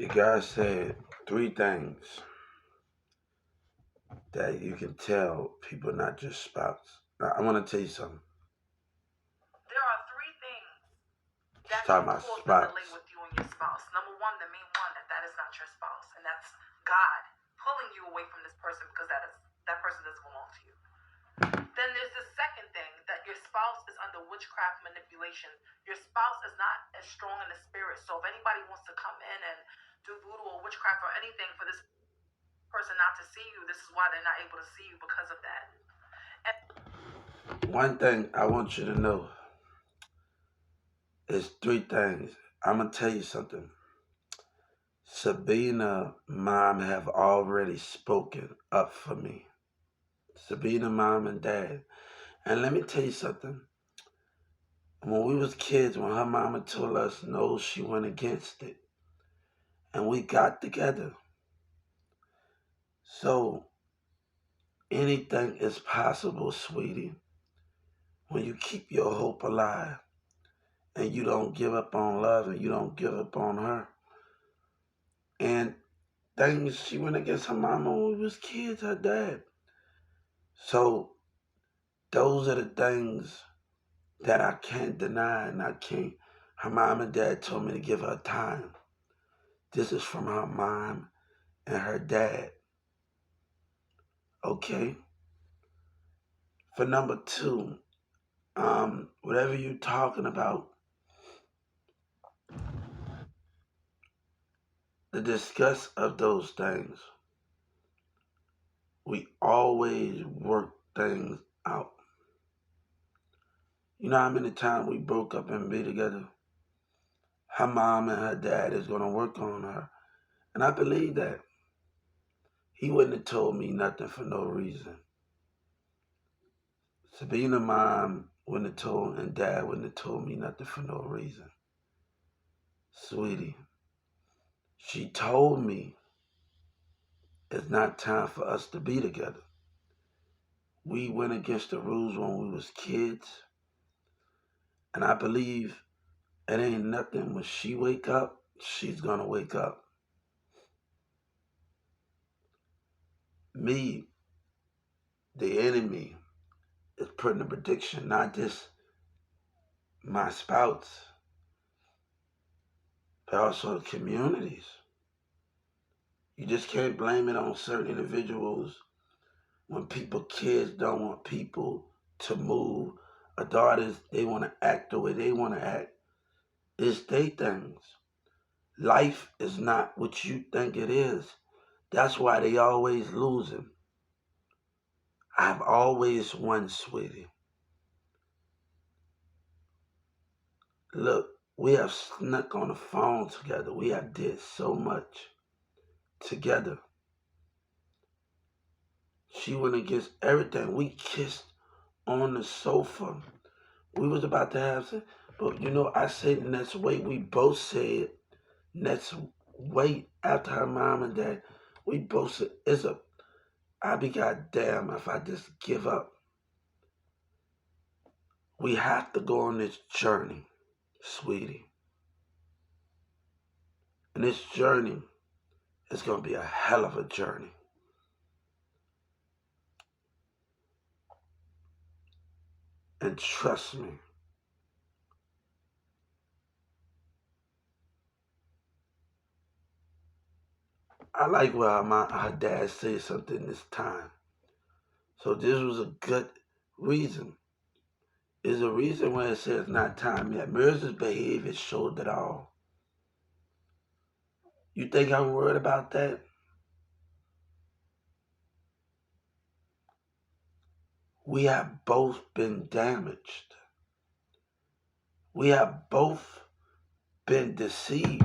God said three things that you can tell people, not just spouse. Now, I want to tell you something. There are three things She's that talking can about cause them to spouse. lay with you and your spouse. Number one, the main one, that is not your spouse, and that's God pulling you away from this person because that person doesn't belong to you. Then there's the second thing, that your spouse is under witchcraft manipulation. Your spouse is not as strong in the spirit. So if anybody wants to come in and do voodoo or witchcraft or anything for this person not to see you, this is why they're not able to see you, because of that. One thing I want you to know is three things. I'm going to tell you something. Sabina mom have already spoken up for me. Sabina mom and dad. And let me tell you something. When we was kids, when her mama told us no, she went against it. And we got together. So anything is possible, sweetie, when you keep your hope alive and you don't give up on love and you don't give up on her. And things, she went against her mama when we was kids, her dad. So those are the things that I can't deny and I can't. Her mom and dad told me to give her time. This is from her mom and her dad. Okay? For number two, whatever you're talking about, the discuss of those things, we always work things out. You know how many times we broke up and be together? Her mom and her dad is going to work on her. And I believe that. He wouldn't have told me nothing for no reason. Sabina mom wouldn't have told, and dad wouldn't have told me nothing for no reason. Sweetie, she told me it's not time for us to be together. We went against the rules when we was kids. And I believe it ain't nothing. When she wake up, she's gonna wake up. Me, the enemy, is putting a prediction, not just my spouse, but also the communities. You just can't blame it on certain individuals when kids don't want people to move, or daughters, they want to act the way they want to act. It's they things. Life is not what you think it is. That's why they always losing. I've always won, sweetie. Look, we have snuck on the phone together. We have did so much together. She went against everything. We kissed on the sofa. We was about to have sex, but I said let's wait. We both said let's wait after her mom and dad. We both said I'll be goddamn if I just give up. We have to go on this journey, sweetie. And this journey is going to be a hell of a journey. And trust me, I like where her dad said something this time. So this was a good reason. There's a reason why it says not time yet. Mirza's behavior showed it all. You think I'm worried about that? We have both been damaged. We have both been deceived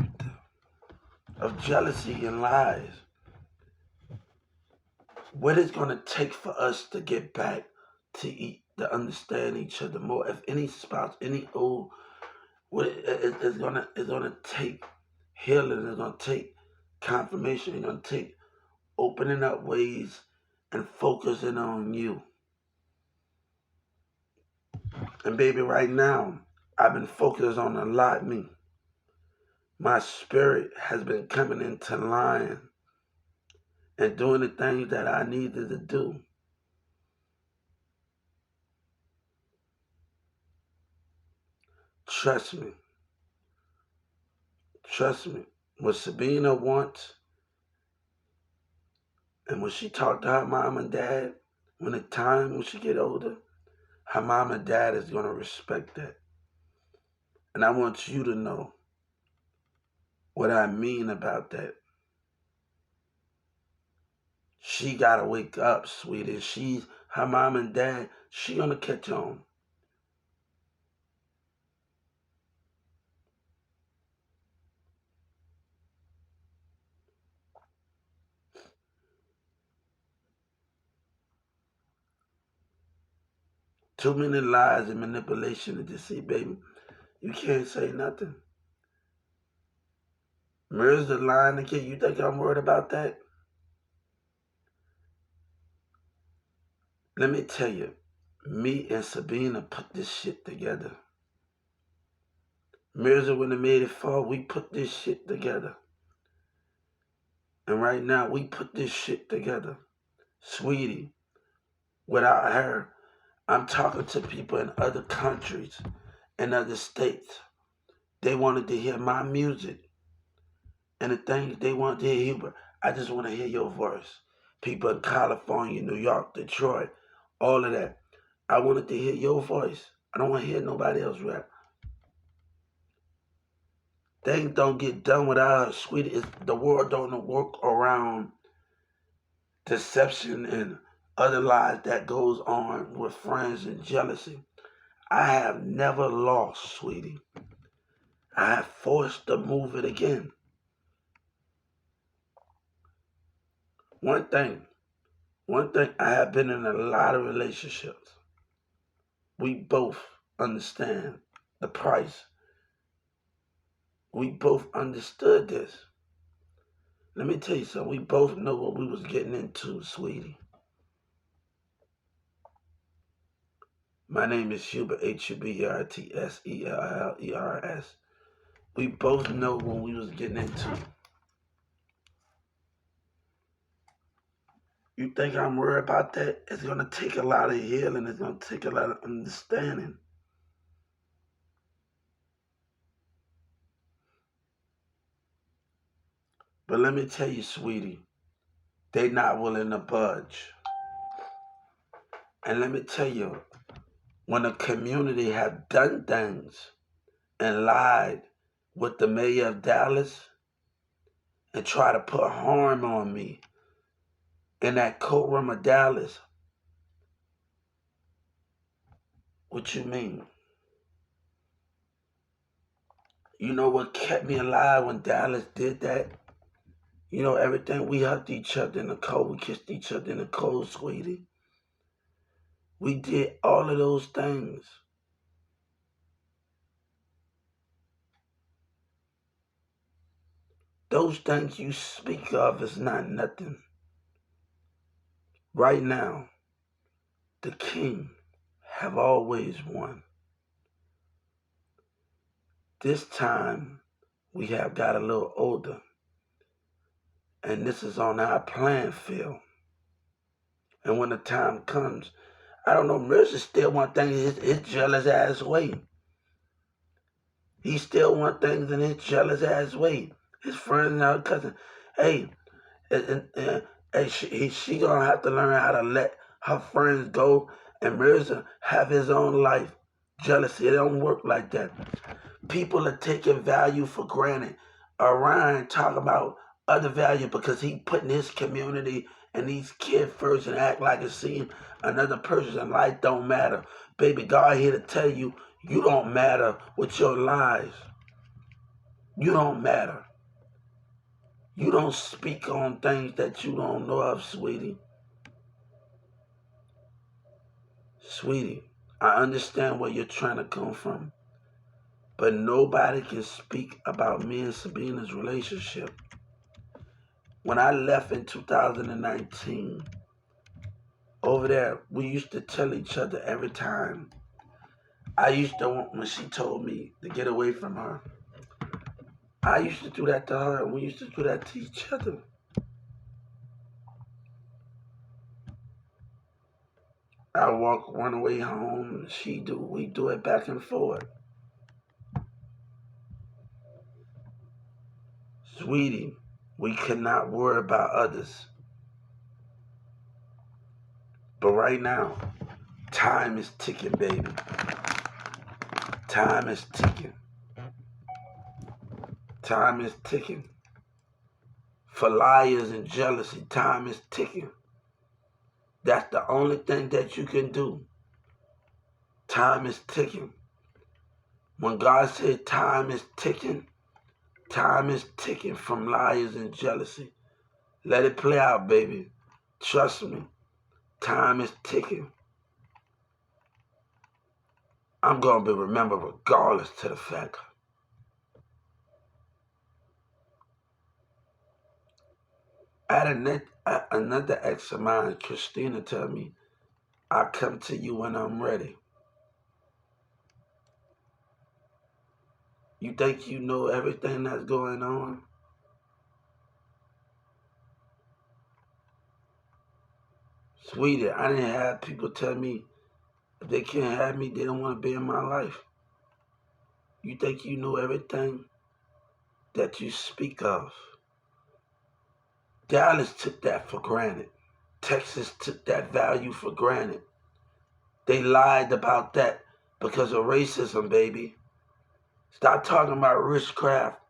of jealousy and lies. What it's going to take for us to get back to understand each other more? If any spouse, any old, it's gonna take healing. It's gonna take confirmation. It's gonna take opening up ways and focusing on you. And baby, right now, I've been focused on a lot me. My spirit has been coming into line and doing the things that I needed to do. Trust me. Trust me. What Sabina wants, and when she talked to her mom and dad, when she get older, her mom and dad is going to respect that. And I want you to know what I mean about that. She got to wake up, sweetie. Her mom and dad, she going to catch on. Too many lies and manipulation to deceive, baby. You can't say nothing. Mirror's the line again. You think I'm worried about that? Let me tell you, me and Sabina put this shit together. Mirza, when they made it fall, we put this shit together. And right now, we put this shit together. Sweetie, without her, I'm talking to people in other countries and other states. They wanted to hear my music and the things they wanted to hear. Hubert, I just want to hear your voice. People in California, New York, Detroit, all of that. I wanted to hear your voice. I don't want to hear nobody else rap. Things don't get done without her, sweetie. The world don't work around deception and other lies that goes on with friends and jealousy. I have never lost, sweetie. I have forced to move it again. One thing, I have been in a lot of relationships. We both understand the price. We both understood this. Let me tell you something. We both know what we was getting into, sweetie. My name is Hubert, HUBERTSELLERS. We both know what we was getting into. You think I'm worried about that? It's going to take a lot of healing. It's going to take a lot of understanding. But let me tell you, sweetie, they not willing to budge. And let me tell you, when a community have done things and lied with the mayor of Dallas and try to put harm on me in that courtroom of Dallas, what you mean? You know what kept me alive when Dallas did that? You know everything. We hugged each other in the cold. We kissed each other in the cold, sweetie. We did all of those things. Those things you speak of is not nothing. Right now, the king have always won. This time, we have got a little older. And this is on our playing field. And when the time comes, I don't know, Mercy still want things his jealous ass way. He still want things in his jealous ass way. His friends and her cousin, hey, and she gonna have to learn how to let her friends go and Mirza have his own life. Jealousy, it don't work like that. People are taking value for granted. Orion talk about other value because he putting his community and these kids first and act like it's seeing another person's life don't matter. Baby, God here to tell you, you don't matter with your lies. You don't matter. You don't speak on things that you don't know of, sweetie. Sweetie, I understand where you're trying to come from, but nobody can speak about me and Sabina's relationship. When I left in 2019, over there, we used to tell each other every time. I used to want, when she told me to get away from her, I used to do that to her, and we used to do that to each other. I run away home, we do it back and forth. Sweetie, we cannot worry about others. But right now, time is ticking, baby. Time is ticking. Time is ticking. For liars and jealousy, time is ticking. That's the only thing that you can do. Time is ticking. When God said time is ticking from liars and jealousy. Let it play out, baby. Trust me. Time is ticking. I'm going to be remembered regardless to the fact. I had another ex of mine, Christina, tell me, I'll come to you when I'm ready. You think you know everything that's going on? Sweetie, I didn't have people tell me if they can't have me, they don't want to be in my life. You think you know everything that you speak of? Dallas took that for granted. Texas took that value for granted. They lied about that because of racism, baby. Stop talking about witchcraft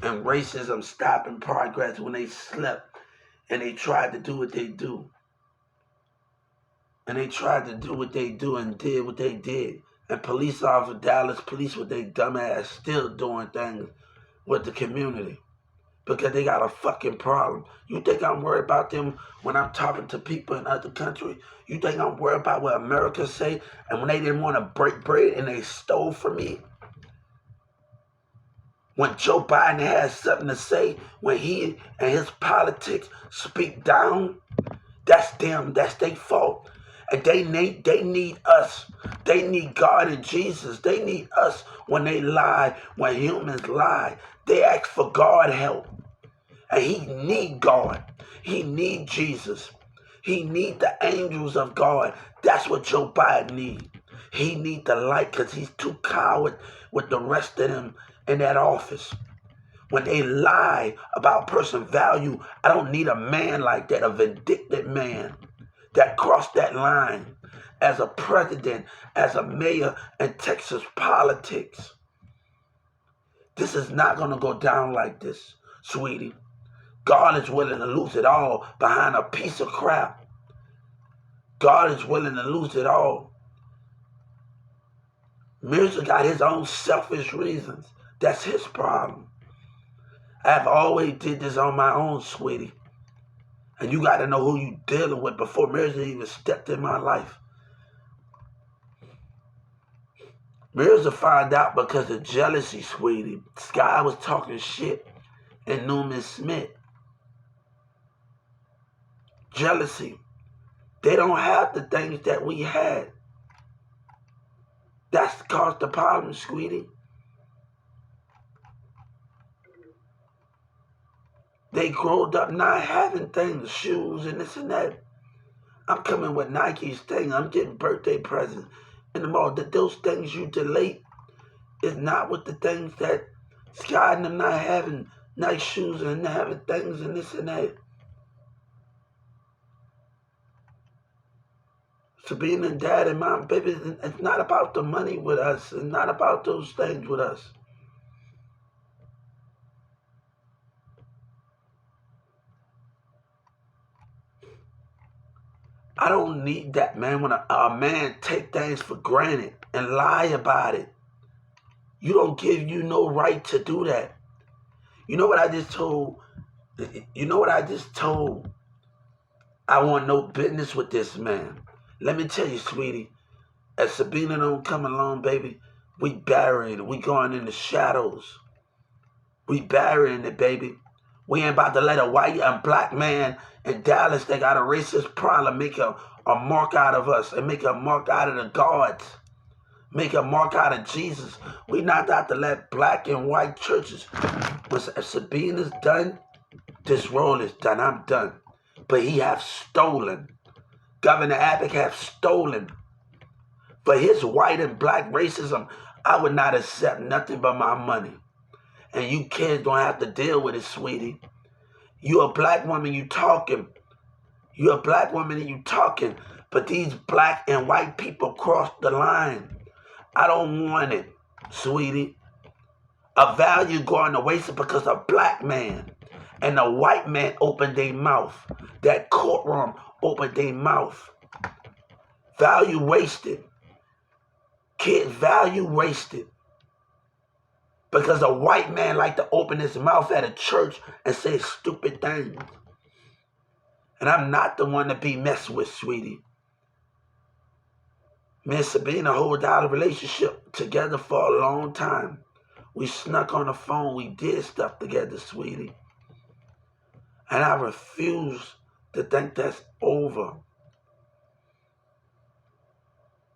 and racism stopping progress when they slept and they tried to do what they do. And they tried to do what they do and did what they did. And police officers, Dallas police with their dumb ass still doing things with the community because they got a fucking problem. You think I'm worried about them when I'm talking to people in other countries? You think I'm worried about what America say? And when they didn't want to break bread and they stole from me? When Joe Biden has something to say, when he and his politics speak down, that's them. That's their fault. And they need us. They need God and Jesus. They need us when they lie, when humans lie. They ask for God help. And he need God. He need Jesus. He need the angels of God. That's what Joe Biden need. He need the light because he's too coward with the rest of them in that office. When they lie about person value, I don't need a man like that, a vindictive man that crossed that line as a president, as a mayor in Texas politics. This is not going to go down like this, sweetie. God is willing to lose it all behind a piece of crap. God is willing to lose it all. Mirza got his own selfish reasons. That's his problem. I've always did this on my own, sweetie. And you got to know who you dealing with before Mirza even stepped in my life. Mirza found out because of jealousy, sweetie. Sky was talking shit and Newman Smith. Jealousy. They don't have the things that we had. That's caused the problem, sweetie. They growed up not having things, shoes and this and that. I'm coming with Nike's thing. I'm getting birthday presents in the mall. Those things you delete is not with the things that Sky and them not having nice shoes and not having things and this and that. So being a dad and mom, baby, it's not about the money with us. It's not about those things with us. I don't need that, man. When a man take things for granted and lie about it, you don't give you no right to do that. You know what I just told? I want no business with this man. Let me tell you, sweetie, as Sabina don't come along, baby, we burying it. We going in the shadows. We burying it, baby. We ain't about to let a white and black man in Dallas that got a racist problem make a mark out of us and make a mark out of the guards. make a mark out of Jesus. We not out to let black and white churches. When Sabine is done, this role is done. I'm done. But he have stolen. Governor Abbott have stolen. For his white and black racism, I would not accept nothing but my money. And you kids don't have to deal with it, sweetie. You a black woman, you talking. You a black woman and you talking. But these black and white people crossed the line. I don't want it, sweetie. A value going to waste because a black man and a white man opened their mouth. That courtroom opened their mouth. Value wasted. Kids, value wasted. Because a white man like to open his mouth at a church and say stupid things. And I'm not the one to be messed with, sweetie. Me and Sabina hold out a relationship together for a long time. We snuck on the phone. We did stuff together, sweetie. And I refuse to think that's over.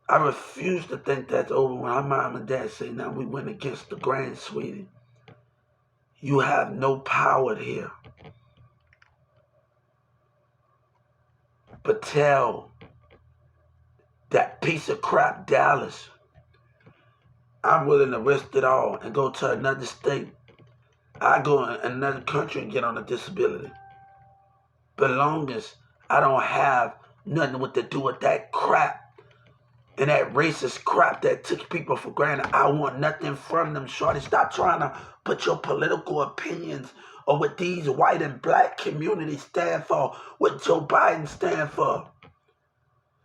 I refuse to think that's over when our mom and dad say, now we went against the grain, sweetie. You have no power here. But tell that piece of crap Dallas, I'm willing to risk it all and go to another state. I go in another country and get on a disability. But long as I don't have nothing to do with that crap and that racist crap that took people for granted, I want nothing from them, shorty. Stop trying to put your political opinions or what these white and black communities stand for, what Joe Biden stand for,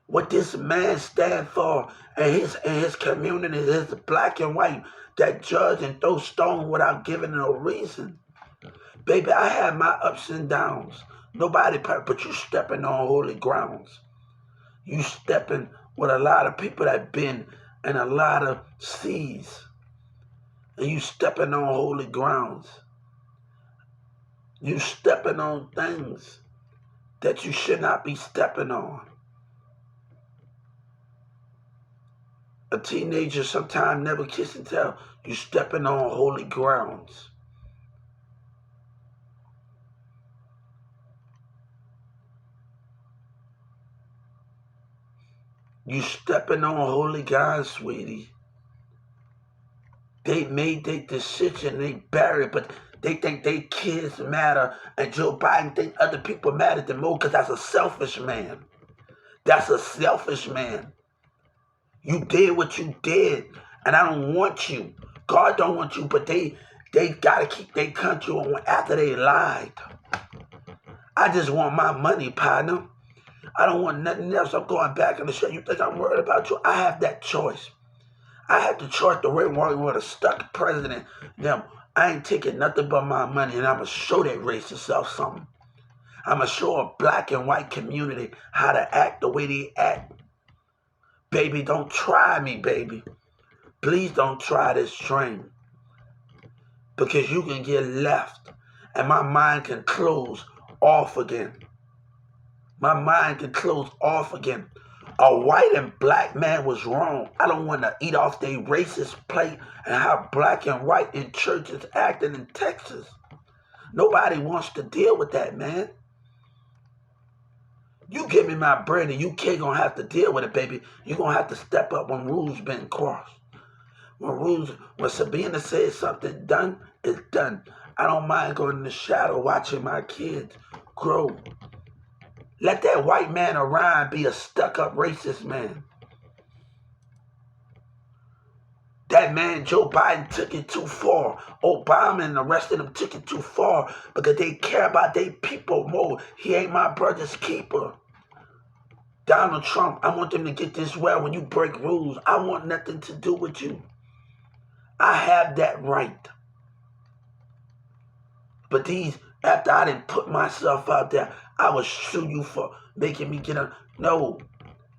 what this man stand for, and his community, his black and white, that judge and throw stone without giving no reason. Baby, I had my ups and downs. Nobody perfect, but you stepping on holy grounds. You stepping with a lot of people that been in a lot of seas. And you stepping on holy grounds. You stepping on things that you should not be stepping on. A teenager sometimes never kiss and tell. You stepping on holy grounds. You stepping on holy ground, sweetie. They made their decision, they buried, but they think their kids matter, and Joe Biden think other people matter than more because that's a selfish man. That's a selfish man. You did what you did, and I don't want you. God don't want you, but they got to keep their country on after they lied. I just want my money, partner. I don't want nothing else. I'm going back in the show. You think I'm worried about you? I have that choice. I had to choice the way one with a stuck president. Them, I ain't taking nothing but my money, and I'm going to show that racist self something. I'm going to show a black and white community how to act the way they act. Baby, don't try me, baby. Please don't try this train. Because you can get left, and my mind can close off again. My mind can close off again. A white and black man was wrong. I don't want to eat off their racist plate and how black and white in churches acting in Texas. Nobody wants to deal with that, man. You give me my bread and you can't gonna have to deal with it, baby. You're gonna have to step up when rules been crossed. When Sabina says something done, it's done. I don't mind going in the shadow watching my kids grow. Let that white man around be a stuck-up racist man. That man, Joe Biden, took it too far. Obama and the rest of them took it too far because they care about their people more. He ain't my brother's keeper. Donald Trump, I want them to get this well when you break rules. I want nothing to do with you. I have that right. But these, after I didn't put myself out there, I will sue you for making me get a... No,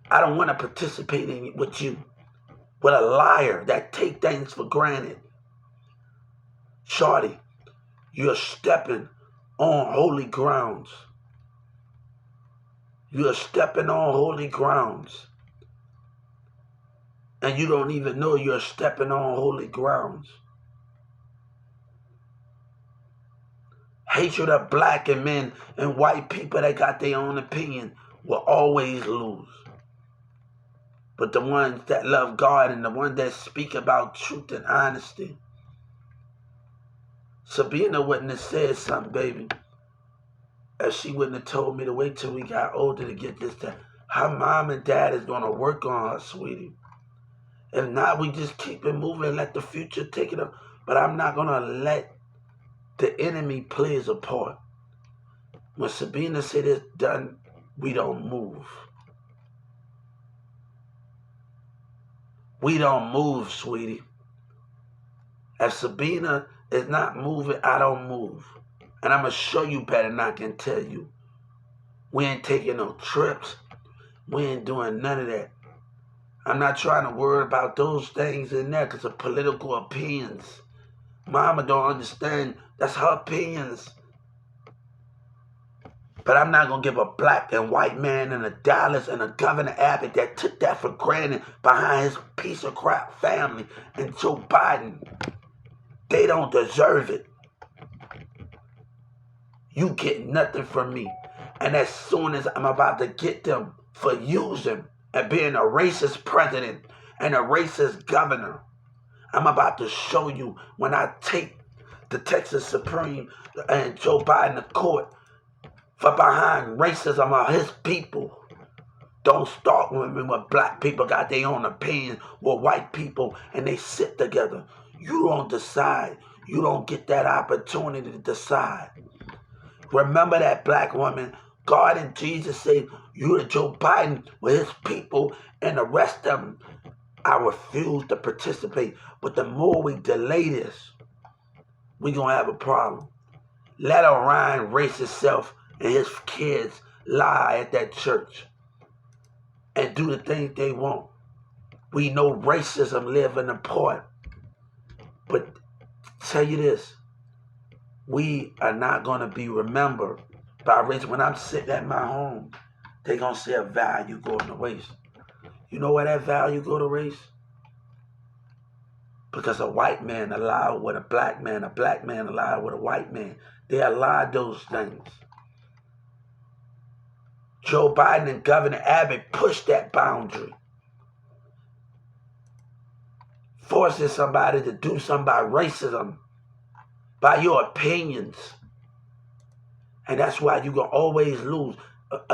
I don't want to participate in it with you. With a liar that take things for granted. Shorty, you're stepping on holy grounds. You're stepping on holy grounds. and you don't even know you're stepping on holy grounds. Hatred of black and men and white people that got their own opinion will always lose. But the ones that love God and the ones that speak about truth and honesty. Sabina wouldn't have said something, baby, if she wouldn't have told me to wait till we got older to get this done. Her mom and dad is going to work on her, sweetie. If not, we just keep it moving and let the future take it up. But I'm not going to let the enemy play his part. When Sabina said it's done, we don't move. We don't move, sweetie. If Sabina is not moving, I don't move. And I'm going to show you better than I can tell you. We ain't taking no trips. We ain't doing none of that. I'm not trying to worry about those things in there because of political opinions. Mama don't understand. That's her opinions. But I'm not going to give a black and white man and a Dallas and a Governor Abbott that took that for granted behind his piece of crap family and Joe Biden. They don't deserve it. You get nothing from me. And as soon as I'm about to get them for using and being a racist president and a racist governor, I'm about to show you when I take the Texas Supreme and Joe Biden to court for behind racism of his people. Don't start with me when black people got their own opinion with white people and they sit together. You don't decide. You don't get that opportunity to decide. Remember that, black woman. God and Jesus said, you to Joe Biden with his people and the rest of them. I refuse to participate. But the more we delay this, we're going to have a problem. Let Orion racist self and his kids lie at that church and do the things they want. We know racism live in the part. But tell you this, we are not going to be remembered by race. When I'm sitting at my home, they're going to see a value going to waste. You know why that value go to waste? Because a white man allowed with a black man allowed with a white man. They allowed those things. Joe Biden and Governor Abbott pushed that boundary. Forcing somebody to do something by racism, by your opinions. And that's why you're going to always lose.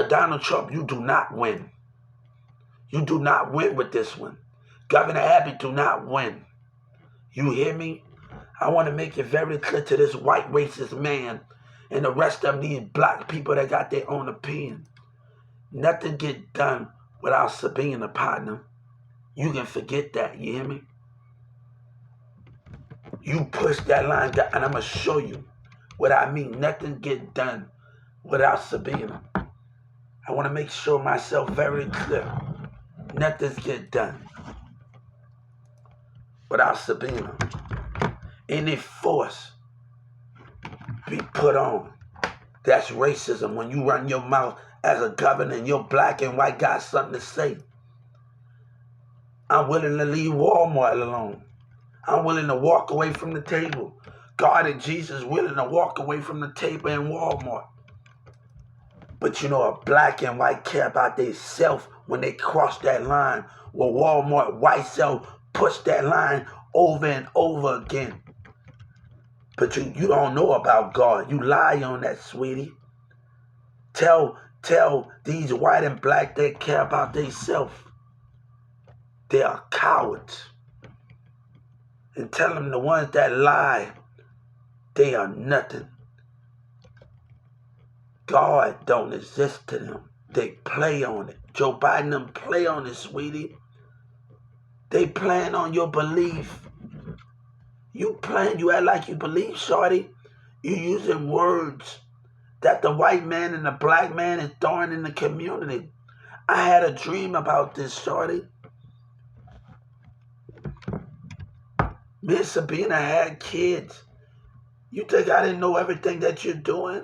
Donald Trump, you do not win. You do not win with this one. Governor Abbott do not win. You hear me? I want to make it very clear to this white racist man and the rest of these black people that got their own opinion. Nothing get done without Sabina, partner. You can forget that, you hear me? You push that line down, and I'm going to show you what I mean. Nothing get done without Sabina. I want to make sure myself very clear. Nothing get done without Sabina. Any force be put on. That's racism. When you run your mouth as a governor and your black and white got something to say. I'm willing to leave Walmart alone. I'm willing to walk away from the table. God and Jesus willing to walk away from the table in Walmart. But you know, a black and white care about their self when they cross that line. Well, Walmart white self push that line over and over again. But you don't know about God. You lie on that, sweetie. Tell these white and black that care about their self. They are cowards. And tell them the ones that lie, they are nothing. God don't exist to them. They play on it. Joe Biden them play on it, sweetie. They playing on your belief. You act like you believe, shorty. You using words that the white man and the black man is throwing in the community. I had a dream about this, shorty. Me and Sabina had kids. You think I didn't know everything that you're doing?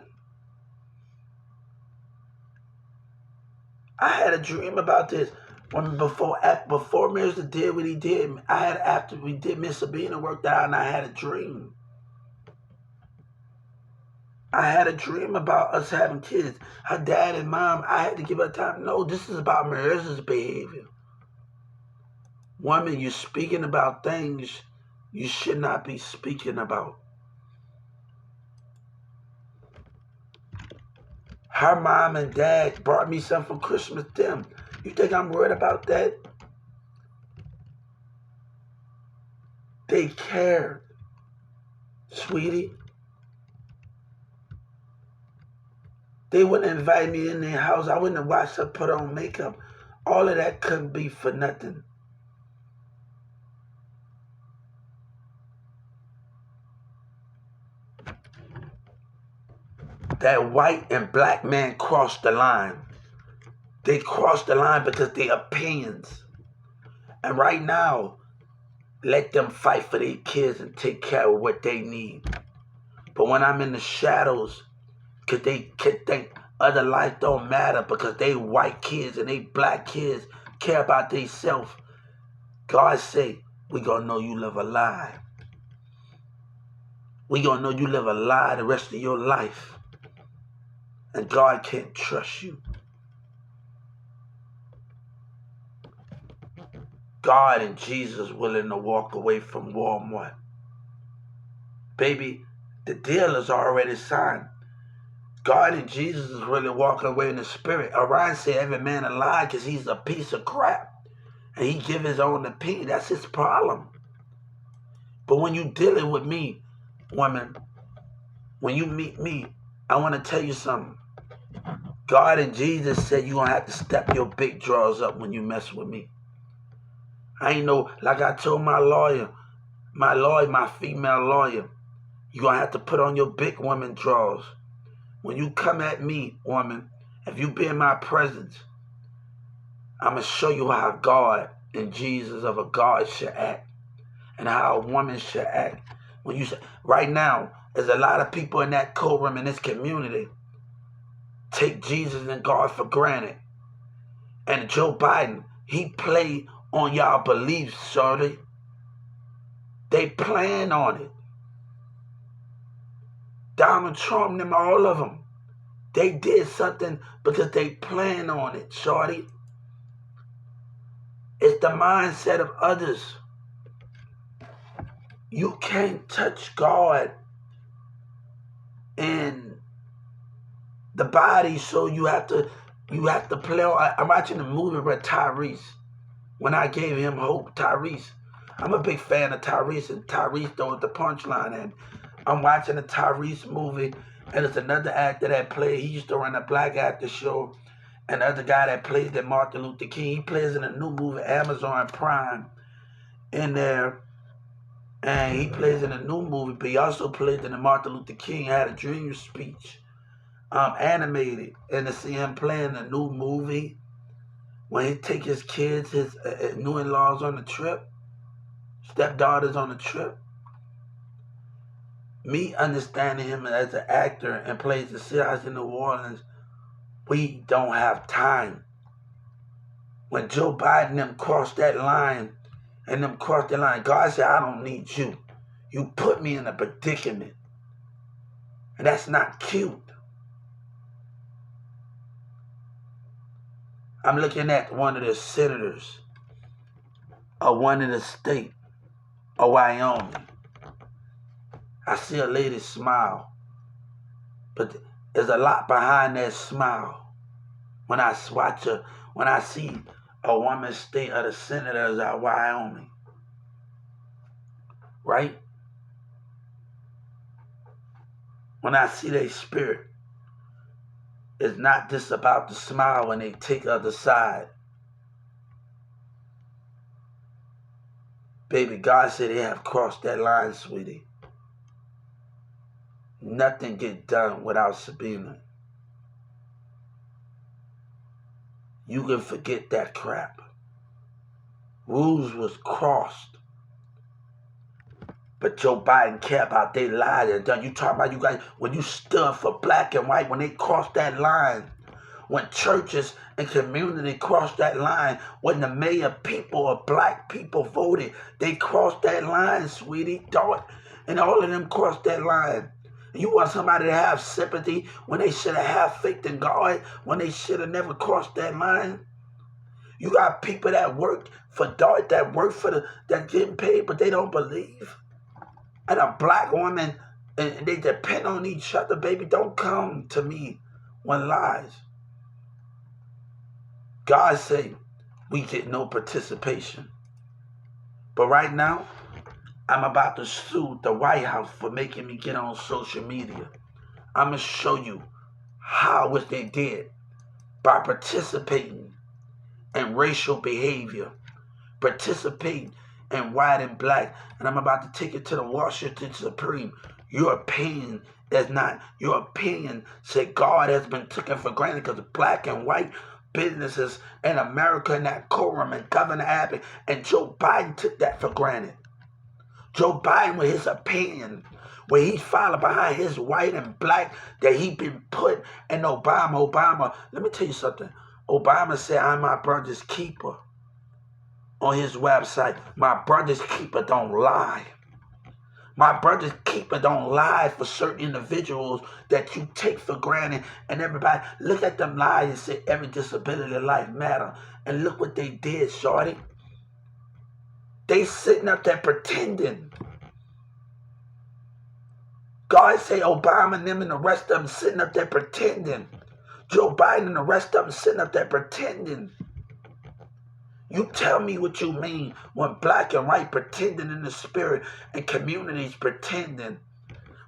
I had a dream about this. When before Minister did what he did, after we did Miss Sabina worked out, and I had a dream. I had a dream about us having kids. Her dad and mom, I had to give her time. No, this is about Marissa's behavior. Woman, you're speaking about things you should not be speaking about. Her mom and dad brought me something for Christmas. Them. You think I'm worried about that? They cared, sweetie. They wouldn't invite me in their house. I wouldn't have watched her put on makeup. All of that couldn't be for nothing. That white and black man crossed the line. They crossed the line because their opinions. And right now, let them fight for their kids and take care of what they need. But when I'm in the shadows, because they can think other life don't matter because they white kids and they black kids care about themselves, God say, we going to know you live a lie. We going to know you live a lie the rest of your life. And God can't trust you. God and Jesus willing to walk away from Walmart. Baby, the deal is already signed. God and Jesus is really walking away in the spirit. Orion said every man a lie because he's a piece of crap. And he give his own opinion. That's his problem. But when you dealing with me, woman, when you meet me, I want to tell you something. God and Jesus said you're going to have to step your big drawers up when you mess with me. I ain't know, like I told my female lawyer, you're going to have to put on your big woman drawers. When you come at me, woman, if you be in my presence, I'm going to show you how God and Jesus of a God should act and how a woman should act. When you say, right now, there's a lot of people in that courtroom in this community take Jesus and God for granted. And Joe Biden, he played on y'all beliefs, shorty. They plan on it. Donald Trump, them, all of them. They did something because they plan on it, shorty. It's the mindset of others. You can't touch God in the body, so you have to play on. I'm watching a movie with Tyrese. When I gave him hope, Tyrese. I'm a big fan of Tyrese, and Tyrese throws the punchline. And I'm watching a Tyrese movie, and it's another actor that played. He used to run a black actor show, and the other guy that plays that Martin Luther King. He plays in a new movie, Amazon Prime, in there, and he plays in a new movie. But he also played in the Martin Luther King Had a Dream speech, animated, and to see him playing a new movie when he take his kids, his new-in-laws on the trip, stepdaughters on the trip. Me understanding him as an actor and plays the CIs in New Orleans, we don't have time. When Joe Biden them crossed that line, God said, I don't need you. You put me in a predicament. And that's not cute. I'm looking at one of the senators of one of the state of Wyoming. I see a lady smile, but there's a lot behind that smile. When I see a woman state of the senators of Wyoming, right? When I see their spirit, it's not just about the smile when they take the other side. Baby, God said they have crossed that line, sweetie. Nothing get done without Sabina. You can forget that crap. Rules was crossed. But Joe Biden care about they lied and done. You talking about you guys, when you stood for black and white, when they crossed that line, when churches and community crossed that line, when the mayor people of black people voted, they crossed that line, sweetie, thought, and all of them crossed that line. You want somebody to have sympathy when they should have faith in God, when they should have never crossed that line? You got people that work for DART, that work for that getting paid, but they don't believe. And a black woman, and they depend on each other, baby. Don't come to me when lies. God say we get no participation. But right now, I'm about to sue the White House for making me get on social media. I'm going to show you how what they did by participating in racial behavior, participating in white and black, and I'm about to take it to the Washington Supreme. Your opinion is not. Your opinion said God has been taken for granted because black and white businesses in America and that quorum and Governor Abbott and Joe Biden took that for granted. Joe Biden with his opinion, where he followed behind his white and black that he been put in Obama, let me tell you something. Obama said, I'm my brother's keeper on his website. My brother's keeper don't lie. My brother's keeper don't lie for certain individuals that you take for granted. And everybody, look at them lie and say every disability life matter. And look what they did, shorty. They sitting up there pretending. God say Obama and them and the rest of them sitting up there pretending. Joe Biden and the rest of them sitting up there pretending. You tell me what you mean when black and white pretending in the spirit and communities pretending.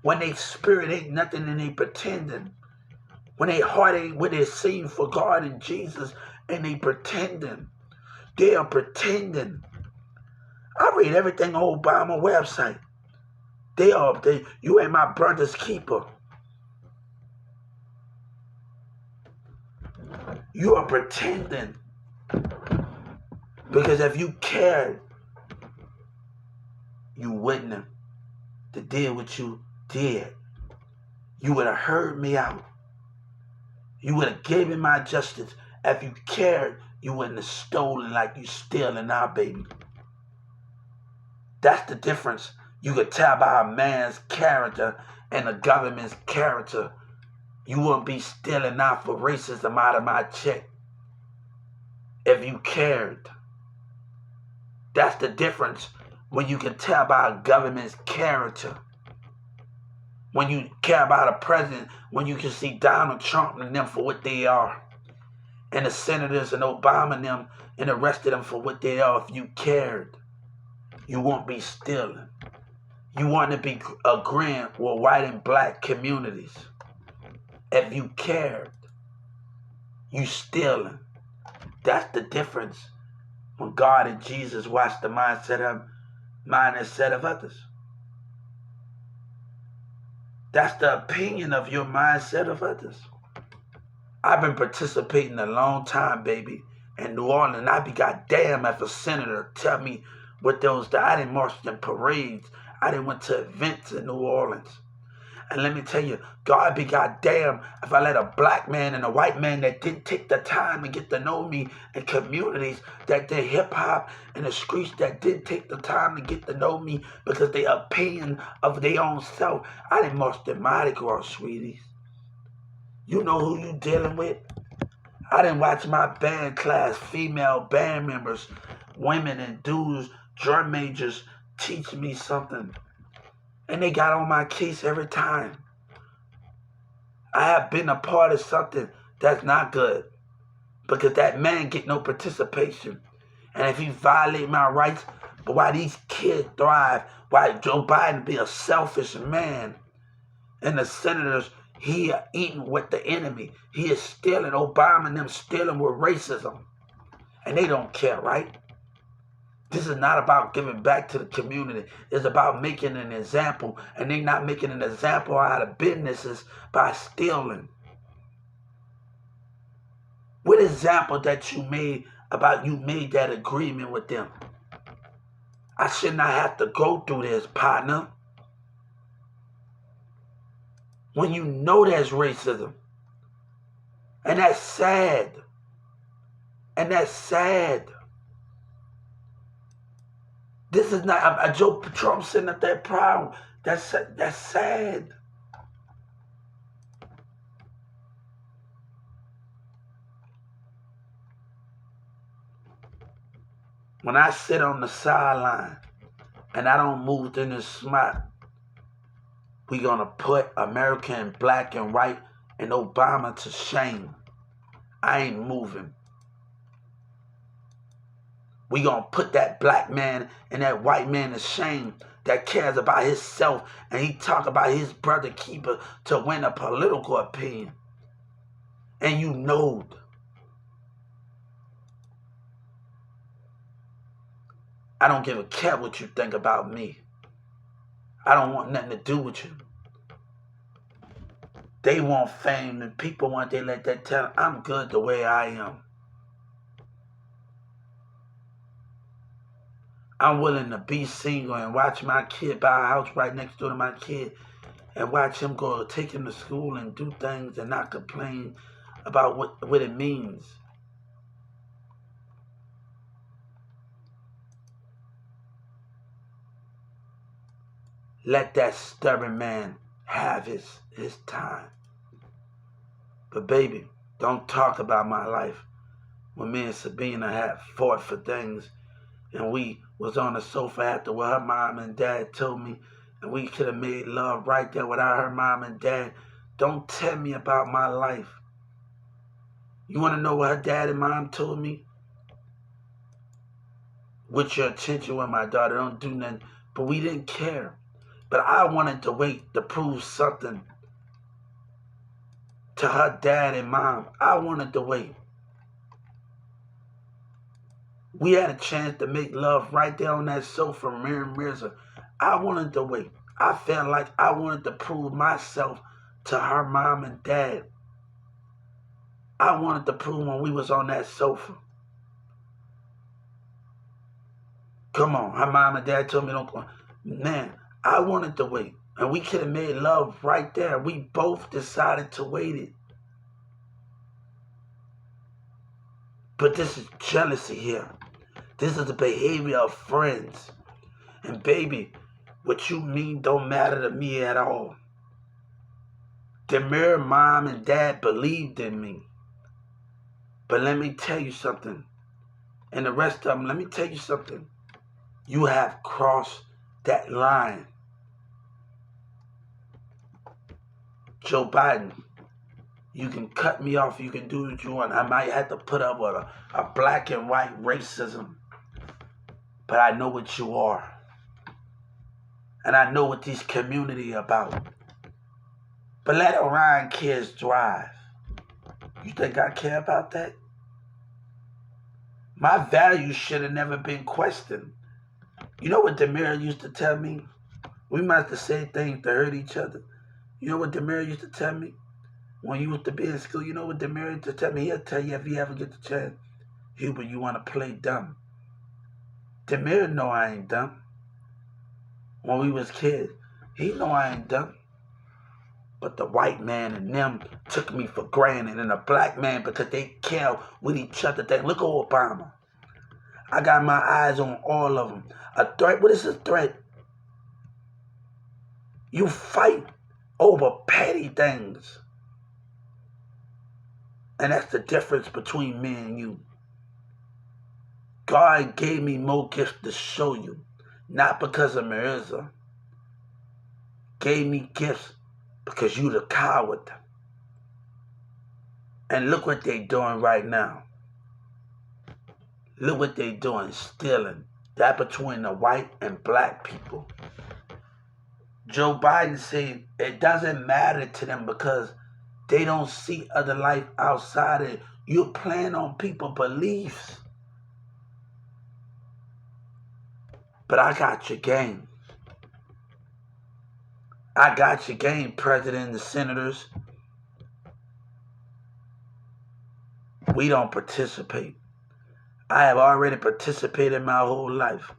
When they spirit ain't nothing and they pretending. When they heart ain't what they seen for God and Jesus and they pretending. They are pretending. I read everything on Obama website. You ain't my brother's keeper. You are pretending. Because if you cared, you wouldn't have did what you did. You would have heard me out. You would have given my justice. If you cared, you wouldn't have stolen like you stealing now, baby. That's the difference. You could tell by a man's character and the government's character. You wouldn't be stealing now for racism out of my check. If you cared. That's the difference when you can tell by a government's character. When you care about a president, when you can see Donald Trump and them for what they are. And the senators and Obama and them and the rest of them for what they are. If you cared, you won't be stealing. You want to be agreeing with white and black communities. If you cared, you stealing. That's the difference when God and Jesus watch the mindset of others. That's the opinion of your mindset of others. I've been participating a long time, baby, in New Orleans. I be goddamn if a senator tell me what those. I didn't march in parades. I didn't went to events in New Orleans. And let me tell you, God be goddamn if I let a black man and a white man that didn't take the time to get to know me in communities that did hip-hop in the streets that didn't take the time to get to know me because their opinion of their own self. I didn't march the Mardi Gras, sweeties. You know who you dealing with? I didn't watch my band class, female band members, women and dudes, drum majors teach me something. And they got on my case every time. I have been a part of something that's not good. Because that man get no participation. And if he violate my rights, but why these kids thrive, why Joe Biden be a selfish man, and the senators, he are eating with the enemy. He is stealing, Obama and them stealing with racism. And they don't care, right? This is not about giving back to the community. It's about making an example. And they not making an example out of businesses by stealing. What example that you made about you made that agreement with them? I should not have to go through this, partner. When you know there's racism. And that's sad. And that's sad. This is not Joe Trump sitting up there proud. That's sad. When I sit on the sideline and I don't move in this smart, we gonna put American black and white and Obama to shame. I ain't moving. We gonna put that black man and that white man to shame that cares about himself and he talk about his brother keeper to win a political opinion. And you know, I don't give a care what you think about me. I don't want nothing to do with you. They want fame and people want they let that tell them I'm good the way I am. I'm willing to be single and watch my kid buy a house right next door to my kid and watch him go take him to school and do things and not complain about what it means. Let that stubborn man have his time. But baby, don't talk about my life. When me and Sabina had fought for things and we was on the sofa after what her mom and dad told me and we could have made love right there without her mom and dad. Don't tell me about my life. You want to know what her dad and mom told me? With your attention with my daughter, don't do nothing. But we didn't care. But I wanted to wait to prove something to her dad and mom. I wanted to wait. We had a chance to make love right there on that sofa, Mirza. I wanted to wait. I felt like I wanted to prove myself to her mom and dad. I wanted to prove when we was on that sofa. Come on, her mom and dad told me don't go. Man, I wanted to wait. And we could have made love right there. We both decided to wait it. But this is jealousy here. This is the behavior of friends. And baby, what you mean don't matter to me at all. Demir mom and dad believed in me. But let me tell you something. And the rest of them, let me tell you something. You have crossed that line. Joe Biden, you can cut me off, you can do what you want. I might have to put up with a black and white racism. But I know what you are. And I know what this community about. But let Orion kids drive. You think I care about that? My values should have never been questioned. You know what Demir used to tell me? We must have said things to hurt each other. You know what Demir used to tell me? When you used to be in school, you know what Demir used to tell me? He'll tell you if you ever get the chance. Hubert, you want to play dumb. Demir know I ain't dumb. When we was kids, he know I ain't dumb. But the white man and them took me for granted, and the black man, because they care with each other. Look at Obama. I got my eyes on all of them. A threat? What is a threat? You fight over petty things. And that's the difference between me and you. God gave me more gifts to show you. Not because of Marissa. Gave me gifts because you the coward. And look what they doing right now. Look what they doing, stealing. That between the white and black people. Joe Biden said it doesn't matter to them because they don't see other life outside of it. You're playing on people's beliefs. But I got your game. I got your game, President and the senators. We don't participate. I have already participated my whole life.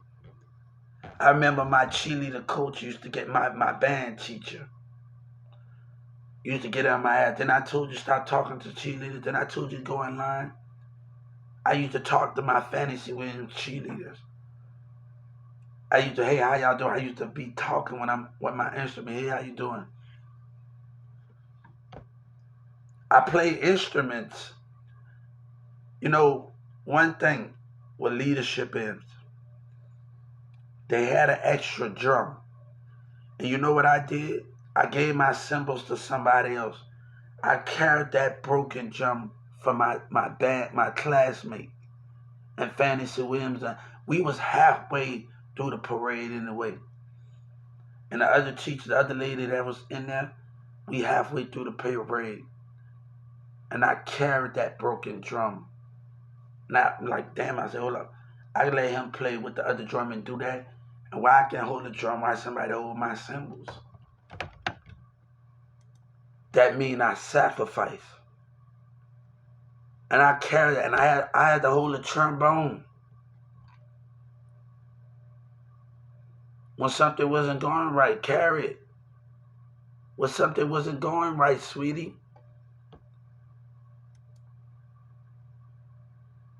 I remember my cheerleader coach used to get my band teacher. You used to get on my ass. Then I told you stop talking to cheerleaders. Then I told you to go in line. I used to talk to my fantasy women cheerleaders. I used to, hey, how y'all doing? I used to be talking when I'm with my instrument. Hey, how you doing? I play instruments. You know, one thing with leadership is they had an extra drum. And you know what I did? I gave my cymbals to somebody else. I carried that broken drum for my band, my classmate, and Fantasy Williams. We was halfway through the parade in the way. And the other teacher, the other lady that was in there, we halfway through the parade. And I carried that broken drum. Now, like, damn, I said, hold up. I can let him play with the other drum and do that. And why I can't hold the drum while somebody hold my cymbals? That mean I sacrifice. And I carried it, and I had to hold the trombone. When something wasn't going right, carry it. When something wasn't going right, sweetie,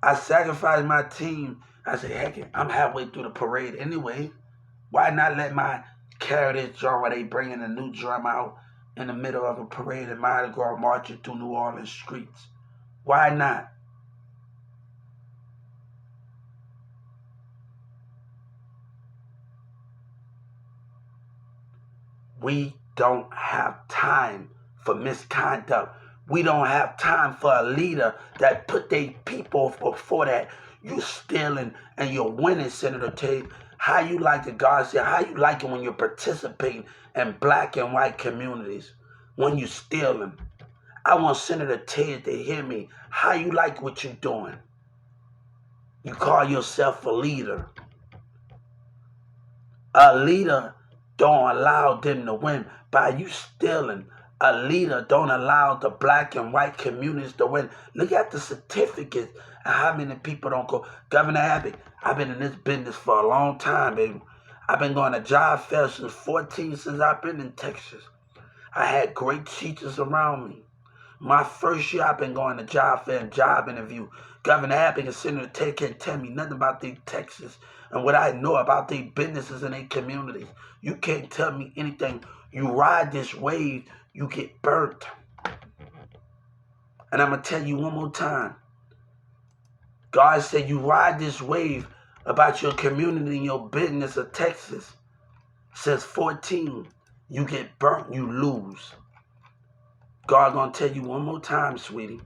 I sacrificed my team. I said, heck it, I'm halfway through the parade anyway. Why not let my carry this drum while they bringing a new drum out in the middle of a parade and Mardi Gras marching through New Orleans streets? Why not? We don't have time for misconduct. We don't have time for a leader that put their people before that. You stealing and you're winning, Senator Tate. How you like it, God said, how you like it when you're participating in black and white communities, when you stealing? I want Senator Tate to hear me. How you like what you're doing? You call yourself a leader. A leader don't allow them to win by you stealing. A leader don't allow the black and white communities to win. Look at the certificates and how many people don't go. Governor Abbott, I've been in this business for a long time, baby. I've been going to job fairs since 14, since I've been in Texas. I had great teachers around me. My first year, I've been going to job fair and job interview. Governor Abbott and Senator Tate can't tell me nothing about these Texas and what I know about their businesses and their communities. You can't tell me anything. You ride this wave, you get burnt. And I'm going to tell you one more time. God said you ride this wave about your community and your business of Texas. Says 14, you get burnt, you lose. God gonna tell you one more time, sweetie.